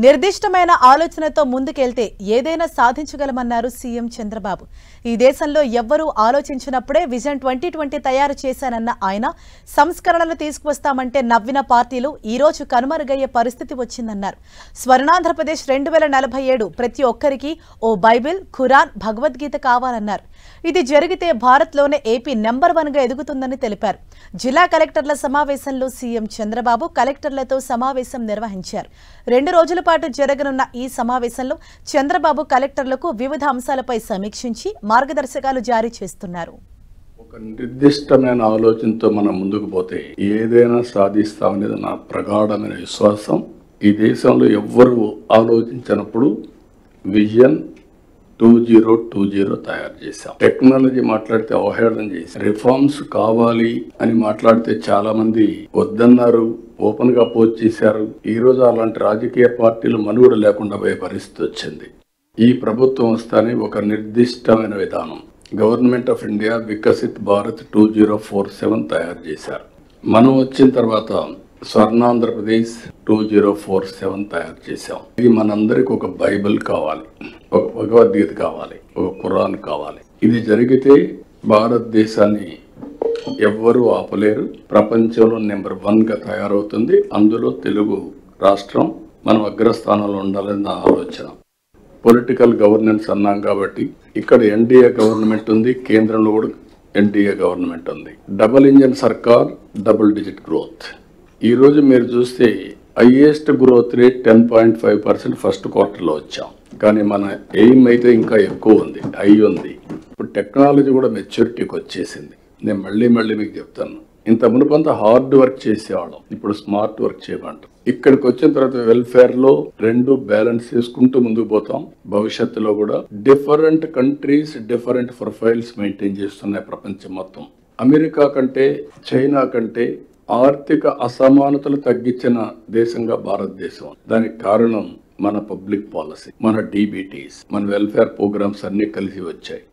నిర్దిష్టమైన ఆలోచనతో ముందుకెళ్తే ఏదైనా సాధించగలమన్నారు సీఎం చంద్రబాబు. ఈ దేశంలో ఎవ్వరూ ఆలోచించినప్పుడే విజన్ 2020 తయారు చేశానన్న ఆయన సంస్కరణలు తీసుకువస్తామంటే నవ్విన పార్టీలు ఈ రోజు కనుమరుగయ్యే పరిస్థితి వచ్చిందన్నారు. స్వర్ణాంధ్రప్రదేశ్ 2047 ప్రతి ఒక్కరికి ఓ బైబిల్, ఖురాన్, భగవద్గీత కావాలన్నారు. ఇది జరిగితే భారత్లోనే ఏపీ నెంబర్ 1గా ఎదుగుతుందని తెలిపారు. జిల్లా కలెక్టర్ల సమావేశంలో సీఎం చంద్రబాబు కలెక్టర్లతో సమావేశం నిర్వహించారు. 2 రోజుల పాటు జరగనున్న ఈ సమావేశంలో చంద్రబాబు కలెక్టర్లకు వివిధ అంశాలపై సమీక్షించి మార్గదర్శకాలు జారీ చేస్తున్నారు. ఒక నిర్దిష్టమైన ఆలోచనతో మనం ముందుకు పోతే ఏదైనా సాధిస్తామనేది నా ప్రగాఢమైన విశ్వాసం. ఈ దేశంలో ఎవ్వరూ ఆలోచించినప్పుడు విజన్ 2020 తయారు చేశాం. టెక్నాలజీ మాట్లాడితే అవహేళన చేశాం. రిఫార్మ్స్ కావాలి అని మాట్లాడితే చాలా మంది వద్దన్నారు, ఓపెన్ గా పోస్ట్ చేశారు. ఈ రోజు అలాంటి రాజకీయ పార్టీలు మనుగడ లేకుండా పోయే పరిస్థితి వచ్చింది. ఈ ప్రభుత్వం వస్తానే ఒక నిర్దిష్టమైన విధానం government of India Viksit Bharat 2047 తయారు చేశారు. మనం వచ్చిన తర్వాత స్వర్ణాంధ్రప్రదేశ్ 2047 తయారు చేశాం. ఇది మనందరికి ఒక బైబిల్ కావాలి, ఒక భగవద్గీత కావాలి, ఒక ఖురాన్ కావాలి. ఇది జరిగితే భారతదేశాన్ని ఎవ్వరూ ఆపలేరు. ప్రపంచంలో నెంబర్ 1గా తయారవుతుంది. అందులో తెలుగు రాష్ట్రం మనం అగ్రస్థానంలో ఉండాలని నా ఆలోచన. పొలిటికల్ గవర్నెన్స్ అన్నాం కాబట్టి ఇక్కడ ఎన్డీఏ గవర్నమెంట్ ఉంది, కేంద్రంలో కూడా ఎన్డీఏ గవర్నమెంట్ ఉంది. డబుల్ ఇంజన్ సర్కార్, డబుల్ డిజిట్ గ్రోత్. ఈ రోజు మీరు చూస్తే హైయెస్ట్ గ్రోత్ రేట్ 10.5% ఫస్ట్ క్వార్టర్లో వచ్చాం. కానీ మన ఎయిమ్ అయితే ఇంకా ఎక్కువ ఉంది, హై ఉంది. ఇప్పుడు టెక్నాలజీ కూడా మెచ్యూరిటీకి వచ్చేసింది. నేను మళ్ళీ మీకు చెప్తాను, ఇంత మునుపంతా హార్డ్ వర్క్ చేసేవాళ్ళం, ఇప్పుడు స్మార్ట్ వర్క్ చేయమంటాం. ఇక్కడికి వచ్చిన తర్వాత వెల్ఫేర్ లో 2 బ్యాలెన్స్ చేసుకుంటూ ముందుకు పోతాం. భవిష్యత్తులో కూడా different countries different profiles maintain చేస్తున్నాయి ప్రపంచం మొత్తం. అమెరికా కంటే, చైనా కంటే ఆర్థిక అసమానతలు తగ్గించిన దేశంగా భారతదేశం. దానికి కారణం మన పబ్లిక్ పాలసీ, మన డీబీటీస్, మన వెల్ఫేర్ ప్రోగ్రామ్స్ అన్ని కలిసి వచ్చాయి.